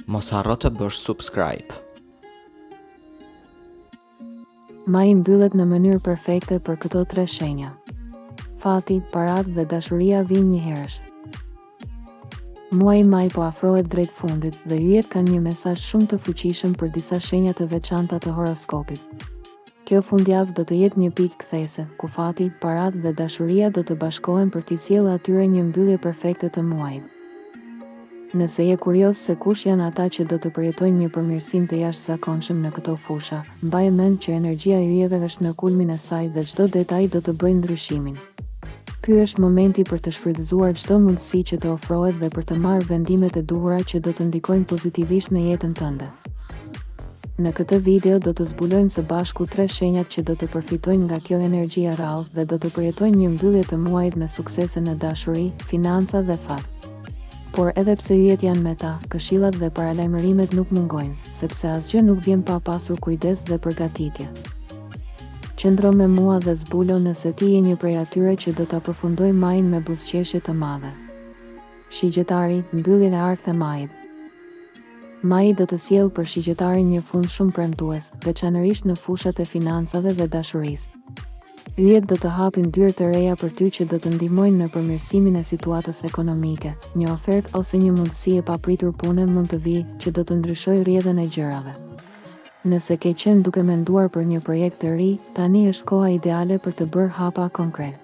Mos harro të bësh subscribe. Maji mbyllet në mënyrë perfekte për këto 3 shenja. Fati, paratë dhe dashuria vijnë njëherësh. Muaji maj po afrohet drejt fundit dhe yjet kanë një mesazh shumë të fuqishëm për disa shenja të veçanta të horoskopit. Kjo fundjavë do të jetë një pikë kthese, ku fati, paratë dhe dashuria do të bashkohen për t'i sjellë atyre një mbyllje perfekte të muajit. Nëse je kurioz se kush janë ata që do të përjetojnë një përmirësim të jashtëzakonshëm në këto fusha, mbaje mend që energjia e yjeve është në kulmin e saj dhe çdo detaj do të bëjë ndryshimin. Ky është momenti për të shfrytëzuar çdo mundësi që të ofrohet dhe për të marrë vendimet e duhura që do të ndikojnë pozitivisht në jetën tënde. Në këtë video do të zbulojmë së bashku 3 shenjat që do të përfitojnë nga kjo energji e rrallë dhe do të përjetojnë një mbyllje të muajit me suksese në dashuri, financa dhe fat. Por edhe pse yjet janë me ta, këshillat dhe paralajmërimet nuk mungojnë, sepse asgjë nuk vjen pa pasur kujdes dhe përgatitje. Qëndro me mua dhe zbulo nëse ti je një prej atyre që do ta përfundoj majin me buzëqeshje të madhe. Shigjetari, mbylljen e arktë e majit. Maji do të sjellë për shigjetarin një fund shumë premtues, veçanërisht në fushat e financave dhe dashurisë. Yjet do të hapin dyrë të reja për ty që do të ndihmojnë në përmirësimin e situatës ekonomike. Një ofertë ose një mundësi e papritur pune mund të vijë që do të ndryshojë rrjedhën e gjërave. Nëse ke qenë duke menduar për një projekt të ri, tani është koha ideale për të bërë hapa konkret.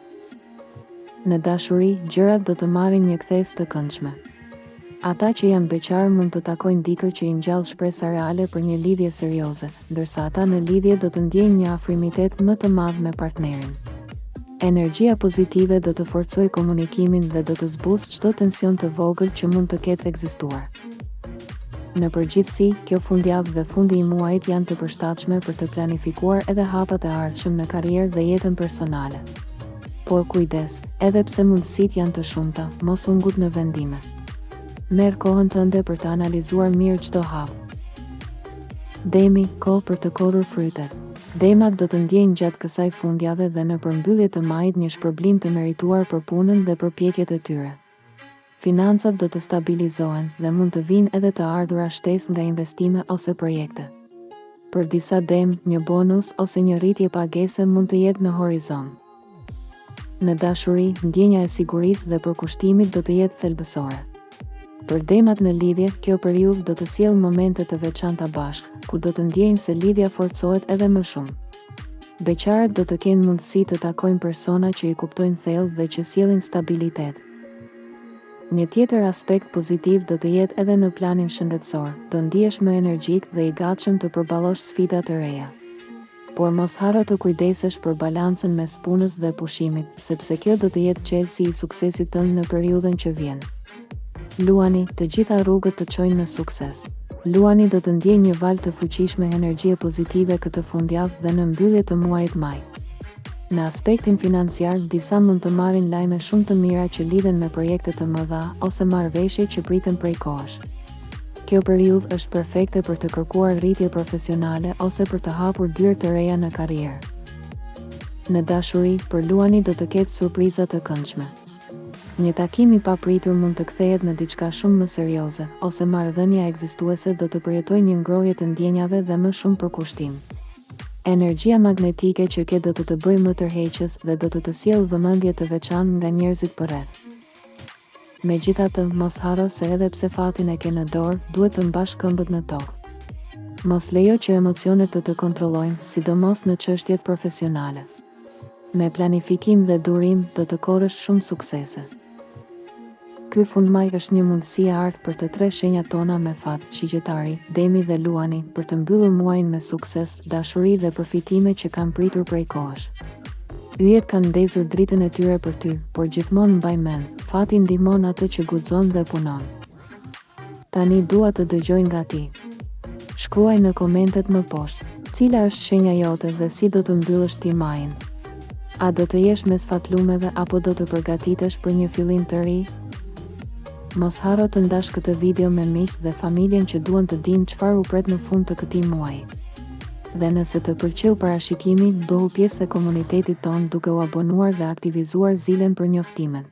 Në dashuri, gjërat do të marrin një kthes të këndshme. Ata që janë beqar mund të takojnë dikë që i ngjall shpresa reale për një lidhje serioze, ndërsa ata në lidhje do të ndjejnë një afrimitet më të madh me partnerin. Energjia pozitive do të forcojë komunikimin dhe do të zbusë çdo tension të vogël që mund të ketë ekzistuar. Në përgjithësi, kjo fundjavë dhe fundi i muajit janë të përshtatshme për të planifikuar edhe hapat e ardhshëm në karrierë dhe jetën personale. Por kujdes, edhe pse mundësitë janë të shumta, mos u ngut në vendime. Merr kohën tënde për të analizuar mirë çdo hap. Demi, kohë për të korrur frytet. Demat do të ndjejnë gjatë kësaj fundjave dhe në përmbyllje të majit një shpërblim të merituar për punën dhe përpjekjet e tyre. Financat do të stabilizohen dhe mund të vinë edhe të ardhura shtesë nga investime ose projekte. Për disa dem, një bonus ose një rritje pagese mund të jetë në horizont. Në dashuri, ndjenja e sigurisë dhe përkushtimit do të jetë thelbësore. Për demat në lidhje, kjo periudhë do të sjellë momente të veçanta bashkë, ku do të ndjejnë se lidhja forcohet edhe më shumë. Beqarët do të kenë mundësi të takojnë persona që i kuptojnë thellë dhe që sjellin stabilitet. Një tjetër aspekt pozitiv do të jetë edhe në planin shëndetësor, do ndihesh më energjik dhe i gatshëm të përballosh sfida të reja. Por mos harro të kujdesesh për balancën mes punës dhe pushimit, sepse kjo do të jetë çelësi i suksesit tënd në periudhën që vjen. Luani, të gjitha rrugët të çojnë në sukses. Luani do të ndjejë një valë të fuqishme energjie pozitive këtë fundjavë dhe në mbyllje të muajit maj. Në aspektin financiar, disa mund të marrin lajme shumë të mira që lidhen me projekte të mëdha ose marrëveshje që priten prej kohësh. Kjo periudhë është perfekte për të kërkuar rritje profesionale ose për të hapur dyrë të reja në karrierë. Në dashuri, për Luani do të ketë surpriza të këndshme. Një takim i papritur mund të kthehet në diçka shumë më serioze, ose marrëdhënia ekzistuese do të përjetojë një ngrohje të ndjenjave dhe më shumë përkushtim. Energjia magnetike që ke do të bëjë më tërheqës dhe do të sjellë vëmendje të veçantë nga njerëzit përreth. Megjithatë, mos harro se edhe pse fatin e ke në dorë, duhet të mbash këmbët në tokë. Mos lejo që emocionet të kontrollojnë, sidomos në çështjet profesionale. Me planifikim dhe durim do të korrësh shumë suksese. Ky fundmaj është një mundësi e artë për të 3 shenjat tona me fat, shigjetari, demi dhe luani, për të mbyllur muajin me sukses, dashuri dhe përfitime që kanë pritur prej kohësh. Yjet kanë ndezur dritën e tyre për ty, por gjithmonë mbaj mend, fati ndihmon atë që guxon dhe punon. Tani dua të dëgjoj nga ti. Shkruaj në komentet më poshtë, cila është shenja jote dhe si do të mbyllësh ti majin. A do të jesh mes fatlumeve apo do të përgatitesh për një fillim të ri? Mos harro të ndash këtë video me miqtë dhe familjen që duan të dinë çfarë u pret në fund të këtij muaji. Dhe nëse të pëlqeu parashikimi, bëhu pjesë e komunitetit tonë duke u abonuar dhe aktivizuar zilen për njoftimet.